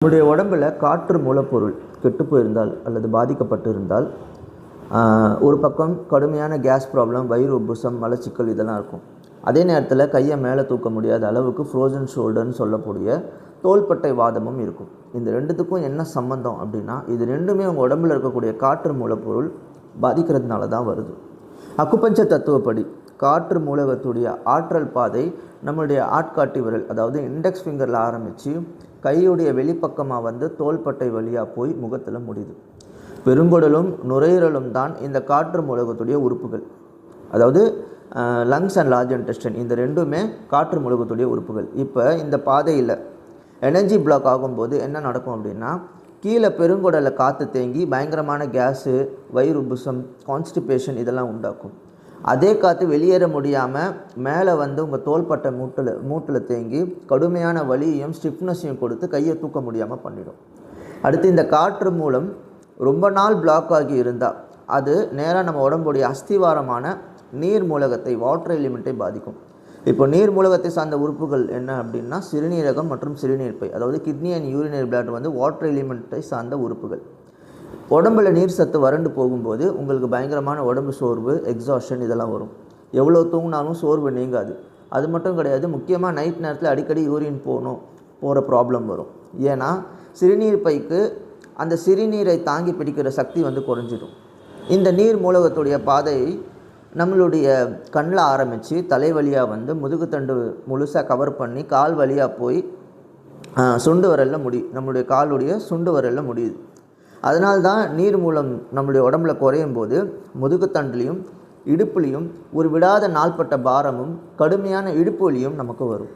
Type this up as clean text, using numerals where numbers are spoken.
நம்முடைய உடம்பில் காற்று மூலப்பொருள் கெட்டு போயிருந்தால் அல்லது பாதிக்கப்பட்டு இருந்தால் ஒரு பக்கம் கடுமையான கேஸ் ப்ராப்ளம், வயிறு உப்புசம், மலச்சிக்கல் இதெல்லாம் இருக்கும். அதே நேரத்தில் கையை மேலே தூக்க முடியாத அளவுக்கு ஃப்ரோசன் ஷோல்டர்னு சொல்லக்கூடிய தோள்பட்டை வாதமும் இருக்கும். இந்த ரெண்டுத்துக்கும் என்ன சம்மந்தம் அப்படின்னா, இது ரெண்டுமே உங்கள் உடம்பில் இருக்கக்கூடிய காற்று மூலப்பொருள் பாதிக்கிறதுனால தான் வருது. அக்குபஞ்சர் தத்துவப்படி காற்று மூலகத்துடைய ஆற்றல் பாதை நம்மளுடைய ஆட்காட்டி விரல், அதாவது இண்டெக்ஸ் ஃபிங்கரில் ஆரம்பித்து கையுடைய வெளிப்பக்கமாக தோள்பட்டை வழியாக போய் முகத்தில் முடியுது. பெருங்குடலும் நுரையீரலும் தான் இந்த காற்று மூலகத்துடைய உறுப்புகள். அதாவது லங்ஸ் அண்ட் லார்ஜ் இன்டெஸ்டைன் இந்த ரெண்டுமே காற்று மூலகத்துடைய உறுப்புகள். இப்போ இந்த பாதையில் எனர்ஜி பிளாக் ஆகும்போது என்ன நடக்கும் அப்படின்னா, கீழே பெருங்குடலில் காற்று தேங்கி பயங்கரமான கேஸு, வயிறு உப்புசம், கான்ஸ்டிபேஷன் இதெல்லாம் உண்டாக்கும். அதே காற்று வெளியேற முடியாமல் மேலே உங்கள் தோள்பட்டை மூட்டில் தேங்கி கடுமையான வலியையும் ஸ்டிஃப்னஸையும் கொடுத்து கையை தூக்க முடியாமல் பண்ணிடும். அடுத்து இந்த காற்று மூலம் ரொம்ப நாள் பிளாக் ஆகி இருந்தால் அது நேராக நம்ம உடம்புடைய அஸ்திவாரமான நீர் மூலகத்தை, வாட்டர் எலிமெண்ட்டை பாதிக்கும். இப்போ நீர் மூலகத்தை சார்ந்த உறுப்புகள் என்ன அப்படின்னா, சிறுநீரகம் மற்றும் சிறுநீர்ப்பை, அதாவது kidney and urinary bladder water எலிமெண்ட்டை சார்ந்த உறுப்புகள். உடம்பில் நீர் சத்து வறண்டு போகும்போது உங்களுக்கு பயங்கரமான உடம்பு சோர்வு, எக்ஸாஷன் இதெல்லாம் வரும். எவ்வளோ தூங்கினாலும் சோர்வு நீங்காது. அது மட்டும் கிடையாது, முக்கியமாக நைட் நேரத்தில் அடிக்கடி யூரின் போகிற ப்ராப்ளம் வரும். ஏன்னா சிறுநீர் பைக்கு அந்த சிறுநீரை தாங்கி பிடிக்கிற சக்தி குறைஞ்சிடும். இந்த நீர் மூலகத்துடைய பாதையை நம்மளுடைய கண்ணில் ஆரம்பித்து தலை வழியாக முதுகுத்தண்டு முழுசாக கவர் பண்ணி கால் வழியாக போய் சுண்டு வரலில் நம்மளுடைய காலுடைய சுண்டு வரலில் முடியுது. அதனால்தான் நீர் மூலம் நம்மளுடைய உடம்புல குறையும் போது முதுகுத்தண்டுலேயும் இடுப்புலையும் ஒரு விடாத நாள்பட்ட பாரமும் கடுமையான இடுப்பு வலியும் நமக்கு வரும்.